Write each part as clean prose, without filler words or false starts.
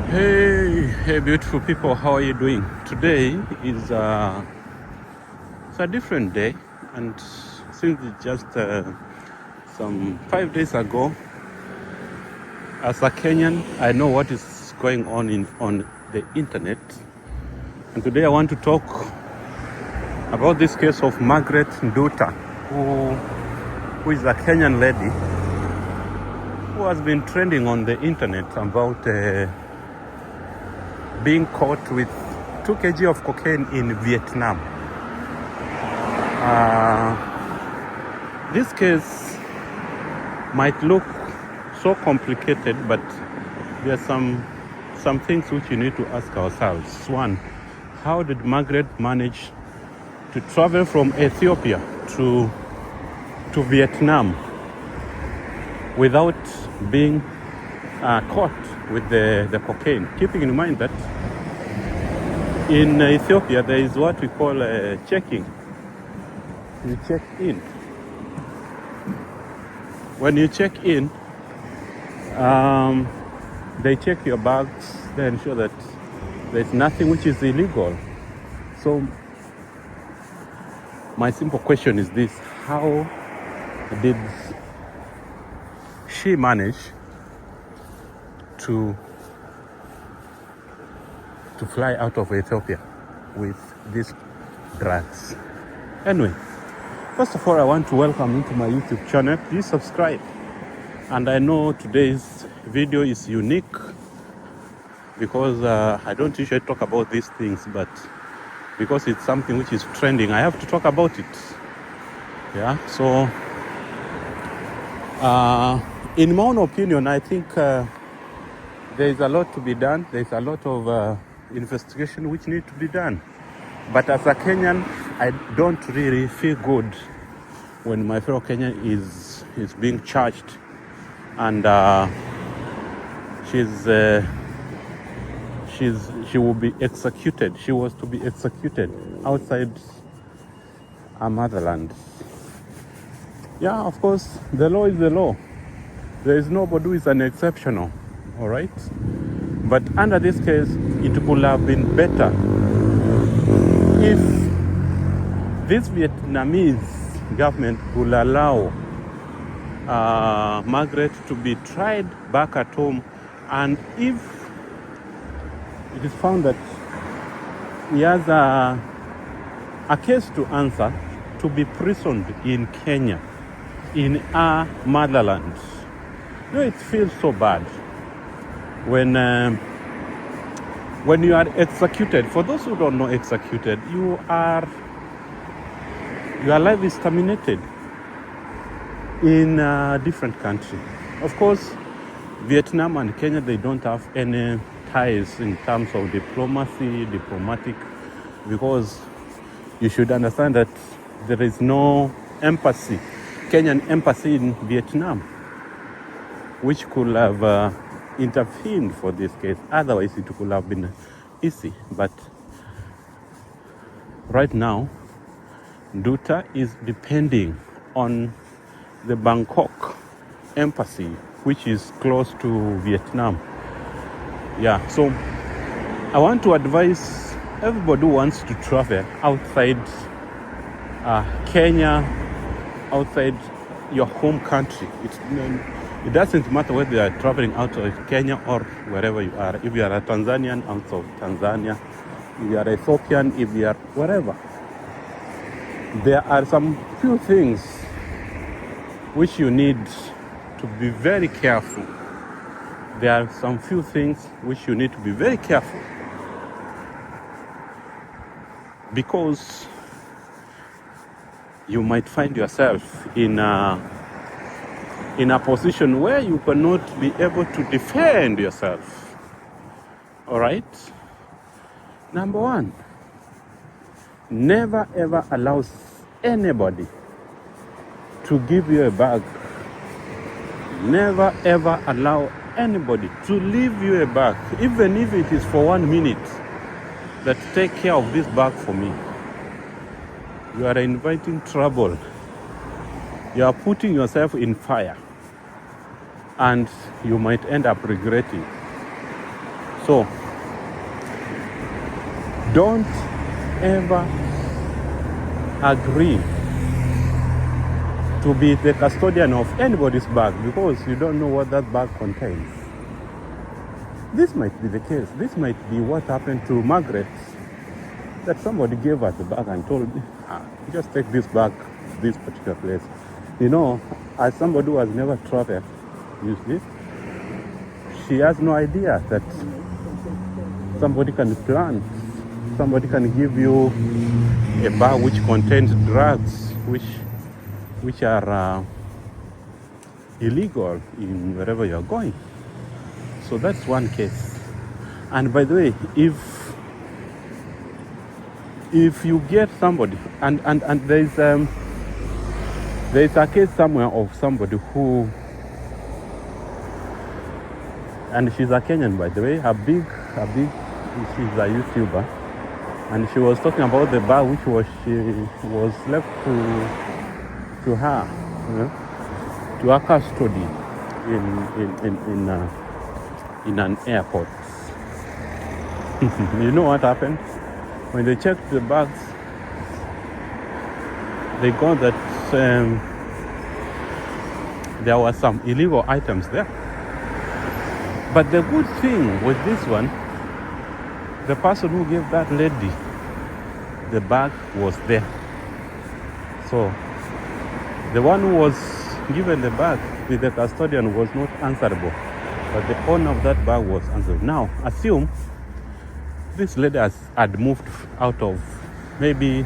Hey, beautiful people, how are you doing? Today is it's a different day, and since it's just some 5 days ago, as a Kenyan, I know what is going on the internet, and today I want to talk about this case of Magret Nduta, who is a Kenyan lady who has been trending on the internet about being caught with 2 kg of cocaine in Vietnam. This case might look so complicated, but there are some things which we need to ask ourselves. One, how did Magret manage to travel from Ethiopia to Vietnam without being caught with the cocaine? Keeping in mind that in Ethiopia there is what we call checking. You check in. When you check in, they check your bags, they ensure that there's nothing which is illegal. So my simple question is this: how did she manage to fly out of Ethiopia with these drugs? Anyway, first of all, I want to welcome you to my YouTube channel. Please subscribe. And I know today's video is unique because I don't usually talk about these things, but because it's something which is trending, I have to talk about it. Yeah, so in my own opinion, I think there is a lot to be done. There's a lot of investigation which need to be done. But as a Kenyan, I don't really feel good when my fellow Kenyan is being charged, and she will be executed. She was to be executed outside our motherland. Yeah, of course, the law is the law. There is nobody who is an exceptional, all right? But under this case, it could have been better if this Vietnamese government will allow Magret to be tried back at home, and if it is found that he has a case to answer, to be prisoned in Kenya, in our motherland. You know, it feels so bad when you are executed. For those who don't know executed, your life is terminated in a different country. Of course, Vietnam and Kenya, they don't have any ties in terms of diplomatic, because you should understand that there is no embassy, Kenyan embassy in Vietnam, which could have intervened for this case. Otherwise, it could have been easy. But right now, Nduta is depending on the Bangkok embassy, which is close to Vietnam. Yeah, so I want to advise everybody who wants to travel outside Kenya, outside your home country. It doesn't matter whether you are traveling out of Kenya or wherever you are. If you are a Tanzanian, out of Tanzania. If you are Ethiopian, if you are wherever. There are some few things which you need to be very careful. There are some few things which you need to be very careful, because you might find yourself in a position where you cannot be able to defend yourself. All right? Number one, never ever allow anybody to give you a bag. Never ever allow anybody to leave you a bag, even if it is for 1 minute, that take care of this bag for me. You are inviting trouble. You are putting yourself in fire, and you might end up regretting. So don't ever agree to be the custodian of anybody's bag, because you don't know what that bag contains. This might be the case. This might be what happened to Magret, that somebody gave her the bag and told me, just take this bag to this particular place. You know, as somebody who has never traveled, you see, she has no idea that somebody can plan, somebody can give you a bag which contains drugs, which are illegal in wherever you're going. So that's one case. And by the way, if you get somebody, and there's a case somewhere of somebody who, and she's a Kenyan, by the way, she's a YouTuber, and she was talking about the bag which was left to her, you know, to her custody in an airport. You know what happened? When they checked the bags, they got that there were some illegal items there. But the good thing with this one, the person who gave that lady the bag was there. So the one who was given the bag with the custodian was not answerable, but the owner of that bag was answerable. Now, assume this lady had moved out of maybe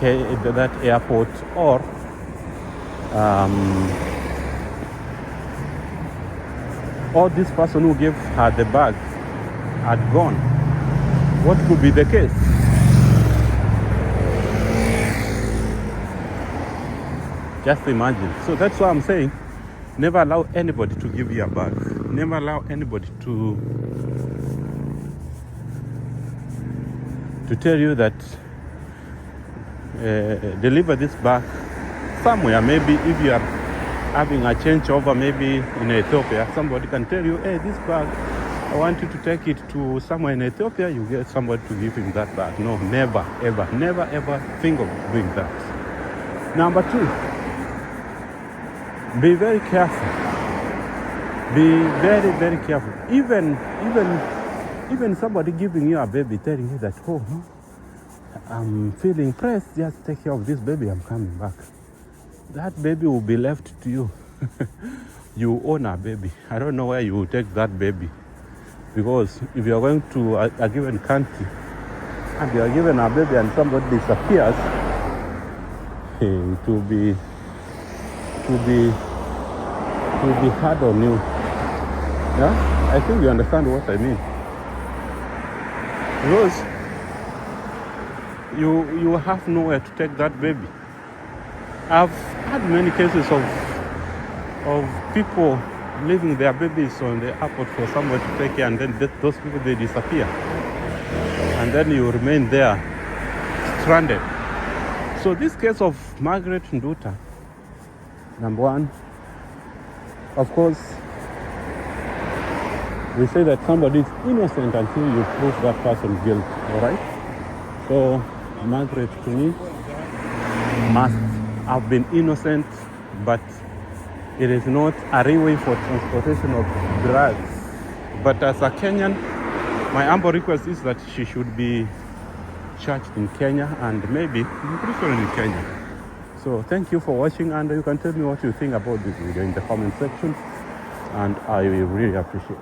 that airport, or this person who gave her the bag had gone. What could be the case? Just imagine. So that's why I'm saying, never allow anybody to give you a bag. Never allow anybody to tell you that deliver this bag somewhere. Maybe if you are having a changeover, maybe in Ethiopia, somebody can tell you, hey, this bag, I want you to take it to somewhere in Ethiopia. You get somebody to give him that bag. No, never, ever, never, ever think of doing that. Number 2, be very careful. Be very, very careful. Even somebody giving you a baby, telling you that, oh, no, I'm feeling pressed, just take care of this baby, I'm coming back. That baby will be left to you. You own a baby. I don't know where you will take that baby. Because if you're going to a given country and you are given a baby and somebody disappears, it will be hard on you. Yeah? I think you understand what I mean. Because you have nowhere to take that baby. I've had many cases of people leaving their babies on the airport for someone to take care, and then those people, they disappear. And then you remain there stranded. So this case of Magret Nduta, number 1, of course, we say that somebody is innocent until you prove that person guilty, all right? So Magret, to me, must have been innocent, but it is not a railway for transportation of drugs. But as a Kenyan, my humble request is that she should be charged in Kenya, and maybe imprisoned in Kenya. So thank you for watching, and you can tell me what you think about this video in the comment section, and I will really appreciate it.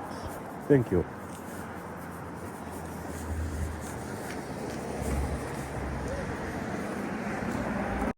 Thank you.